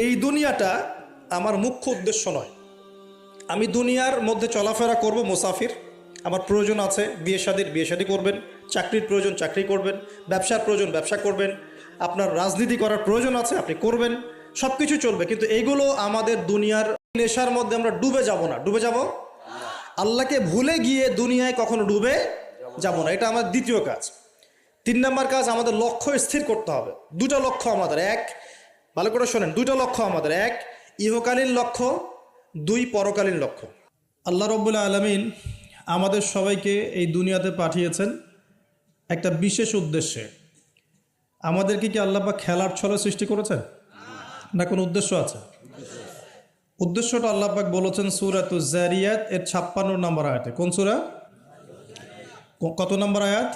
এই দুনিয়াটা আমার মুখ্য উদ্দেশ্য নয়। আমি দুনিয়ার মধ্যে চলাফেরা করব, মুসাফির। আমার প্রয়োজন আছে বিয়ে শাদী করবেন, চাকরির প্রয়োজন চাকরি করবেন, ব্যবসার প্রয়োজন ব্যবসা করবেন, আপনার রাজনীতি করার প্রয়োজন আছে আপনি করবেন, সব কিছু চলবে। কিন্তু এইগুলো আমাদের দুনিয়ার নেশার মধ্যে আমরা ডুবে যাব না। ডুবে যাব, আল্লাহকে ভুলে গিয়ে দুনিয়ায় কখনো ডুবে যাব না। এটা আমার দ্বিতীয় কাজ। 3 নম্বর কাজ, আমাদের লক্ষ্য স্থির করতে হবে। দুটো লক্ষ্য আমাদের, এক, ভালো করে শোনেন, দুটো লক্ষ্য আমাদের, এক ইহকালীন লক্ষ্য, 2 পরকালীন লক্ষ্য। আল্লাহ রাব্বুল আলামিন আমাদের সবাইকে এই দুনিয়াতে পাঠিয়েছেন একটা বিশেষ উদ্দেশ্যে। আমাদেরকে কি আল্লাহ পাক খেলার ছলে সৃষ্টি করেছেন, না কোনো উদ্দেশ্য আছে? উদ্দেশ্যটা আল্লাহ পাক বলেছেন সূরাতুজ জারিয়াত এর 56 নম্বর আয়াতে। কোন সূরা, কত নম্বর আয়াত?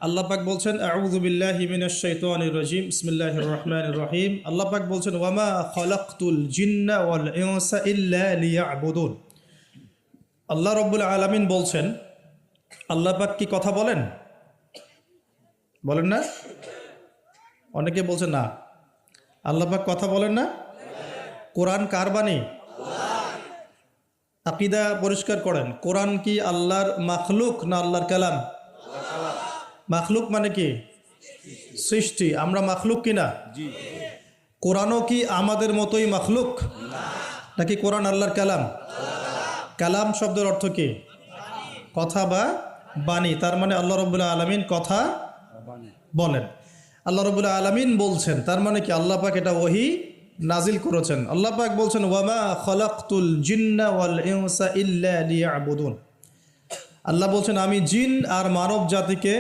আল্লাহ পাক বলছেন আউযু বিল্লাহি মিনাশ শাইতানির রাজিম, বিসমিল্লাহির রহমানির রহিম। আল্লাহ পাক বলছেন ওয়ামা খালাকতুল জিন্না ওয়াল ইনসা ইল্লা লিয়াবুদুন। আল্লাহ রাব্বুল আলামিন বলছেন, আল্লাহ পাক কি কথা বলেন? বলেন না? অনেকে বলছেন না, আল্লাহ পাক কথা বলেন না। কোরআন কার বাণী? আকীদা পরিষ্কার করেন, কোরআন কি আল্লাহর মাখলুক না আল্লাহর কালাম? মাখলুক মানে কি? সৃষ্টি। আমরা মাখলুক কিনা? কোরআনও কি আমাদের মতোই মাখলুক, নাকি কোরআন আল্লাহর কালাম? কালাম শব্দের অর্থ কি? কথা বা বাণী। তার মানে আল্লাহ রাব্বুল আলামিন কথা বলেন, আল্লাহ রাব্বুল আলামিন বলছেন। তার মানে কি আল্লাহ পাক এটা ওহী নাজিল করেছেন। আল্লাহ পাক বলছেন ওয়ামা খালাকতুল জিন্না ওয়াল ইনসা ইল্লা লিয়াবুদুন। আল্লাহ বলছেন আমি জিন আর মানব জাতিকে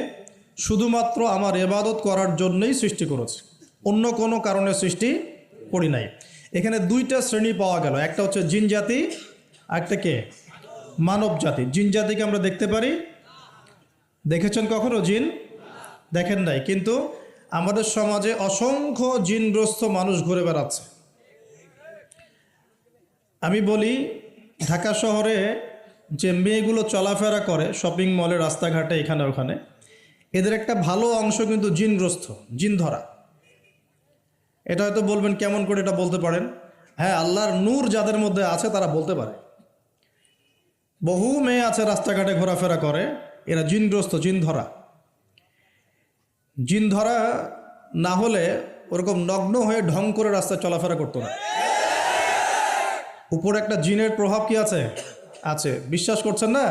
শুধুমাত্র আমার ইবাদত করার জন্যই সৃষ্টি করেছি, অন্য কোনো কারণে সৃষ্টি করি নাই। এখানে 2টা শ্রেণী পাওয়া গেল, একটা হচ্ছে জিন জাতি, একটা কে? মানব জাতি। জিন জাতিকে আমরা দেখতে পারি, দেখেছেন কখনো জিন? দেখেন নাই, কিন্তু আমাদের সমাজে অসংখ্য জিনগ্রস্ত মানুষ ঘুরে বেড়াচ্ছে। আমি বলি, ঢাকা শহরে যে মেয়েগুলো চলাফেরা করে শপিং মলে, রাস্তাঘাটে, এখানে ওখানে, এদের একটা ভালো অংশ কিন্তু জিনগ্রস্ত, জিন ধরা। এটা হয়তো বলবেন কেমন করে এটা বলতে পারেন? হ্যাঁ, আল্লাহর নূর যাদের মধ্যে আছে তারা বলতে পারে। বহু মেয়ে আছে রাস্তাঘাটে ঘোরাফেরা করে, এরা জিনগ্রস্ত, জিন ধরা। জিন ধরা না হলে ওরকম নগ্ন হয়ে ঢং করে রাস্তায় চলাফেরা করতো না। উপরে একটা জিনের প্রভাব কি আছে? আছে। বিশ্বাস করছেন না?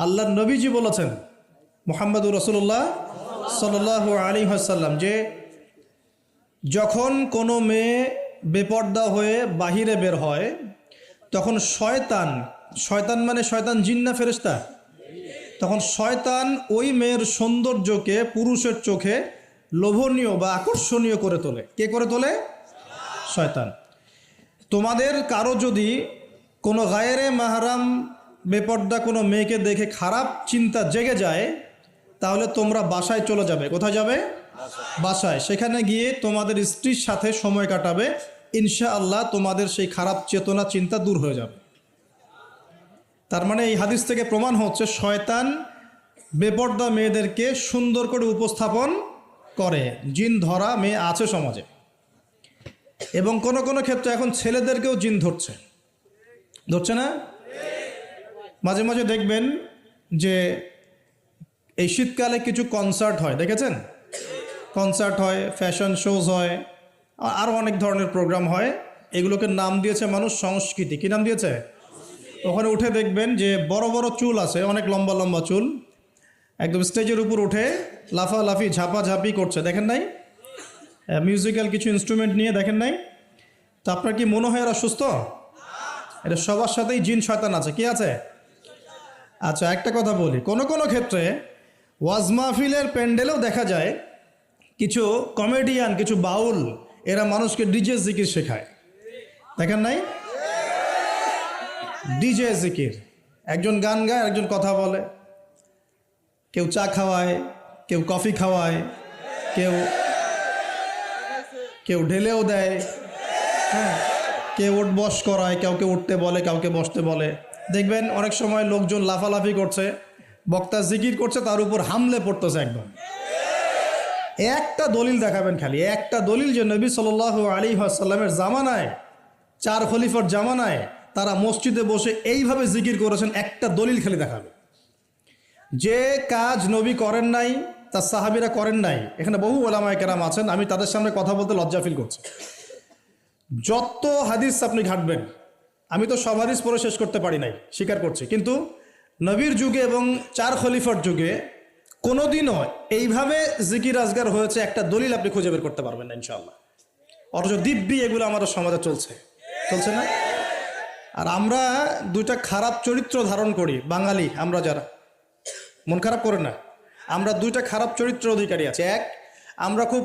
আল্লাহর নবীজি বলেছেন, মুহাম্মদুর রাসূলুল্লাহ সাল্লাল্লাহু আলাইহি ওয়াসাল্লাম, যে যখন কোনো মেয়ে বেপর্দা হয়ে বাহিরে বের হয় তখন শয়তান, শয়তান মানে শয়তান জিন না ফেরেশতা? তখন শয়তান ওই মেয়ের সৌন্দর্যকে পুরুষের চোখে লোভনীয় বা আকর্ষণীয় করে তোলে। কে করে তোলে? শয়তান। তোমাদের কারো যদি কোনো গায়রে মাহরাম বেপর্দা কোনো মেয়েকে দেখে খারাপ চিন্তা জেগে যায়, তাহলে তোমরা বাসায় চলে যাবে। কোথায় যাবে? বাসায়। সেখানে গিয়ে তোমাদের স্ত্রীর সাথে সময় কাটাবে, ইনশাআল্লাহ তোমাদের সেই খারাপ চেতনা চিন্তা দূর হয়ে যাবে। তার মানে এই হাদিস থেকে প্রমাণ হচ্ছে শয়তান বেপর্দা মেয়েদেরকে সুন্দর করে উপস্থাপন করে। জিন ধরা মেয়ে আছে সমাজে, এবং কোনো কোনো ক্ষেত্রে এখন ছেলেদেরকেও জিন ধরছে, ধরছে না? মাঝে মাঝে দেখবেন যে এই শীতকালে কিছু কনসার্ট হয়, দেখেছেন? কনসার্ট হয়, ফ্যাশন শোজ হয়, আরও অনেক ধরনের প্রোগ্রাম হয়। এগুলোকে নাম দিয়েছে মানুষ সংস্কৃতি। কী নাম দিয়েছে? ওখানে উঠে দেখবেন যে বড় বড় চুল আছে, অনেক লম্বা লম্বা চুল, একদম স্টেজের উপর উঠে লাফালাফি ঝাপাঝাপি করছে। দেখেন নাই? মিউজিক্যাল কিছু ইনস্ট্রুমেন্ট নিয়ে, দেখেন নাই? তো আপনার কি মনে হয় এরা সুস্থ? এটা সবার সাথেই জিন শয়তান আছে। কি আছে? আচ্ছা, একটা কথা বলি, কোনো কোনো ক্ষেত্রে ওয়াজ মাহফিলের প্যান্ডেলেও দেখা যায় কিছু কমেডিয়ান, কিছু বাউল, এরা মানুষকে ডিজে জিকির শেখায়। দেখেন নাই? ডিজে জিকির, একজন গান গায়, একজন কথা বলে, কেউ চা খাওয়ায়, কেউ কফি খাওয়ায়, কেউ কেউ ঢেলেও দেয়, হ্যাঁ, কেউ উঠ বস করায়, কাউকে উঠতে বলে, কাউকে বসতে বলে। দেখবেন অনেক সময় লোকজন লাফালাফি করছে, বক্তা জিকির করছে, তার উপর হামলে পড়তেছে একদম। একটা দলিল দেখাবেন, খালি একটা দলিল যে নবী সাল্লাল্লাহু আলাইহি ওয়াসাল্লামের জামানায়, 4 খলিফার জামানায় তারা মসজিদে বসে এইভাবে জিকির করেছেন, একটা দলিল খালি দেখাবে। যে কাজ নবী করেন নাই, তার সাহাবীরা করেন নাই। এখানে বহু ওলামায়ে কেরাম আছেন, আমি তাদের সামনে কথা বলতে লজ্জা ফিল করছি। যত হাদিস আপনি ঘাটবেন, আমি তো সব হাদিস পড়ে শেষ করতে পারি নাই, স্বীকার করছি, কিন্তু নবীর যুগে এবং 4 খলিফার যুগে কোনোদিনও এইভাবে জিকির আজগার হয়েছে একটা দলিল আপনি খুঁজে বের করতে পারবেন না ইনশাআল্লাহ। অথচ দিব্যি এগুলো আমাদের সমাজে চলছে না? আর আমরা দুইটা খারাপ চরিত্র ধারণ করি, বাঙালি আমরা যারা, মন খারাপ করে না, আমরা দুইটা খারাপ চরিত্র অধিকারী আছে। এক, আমরা খুব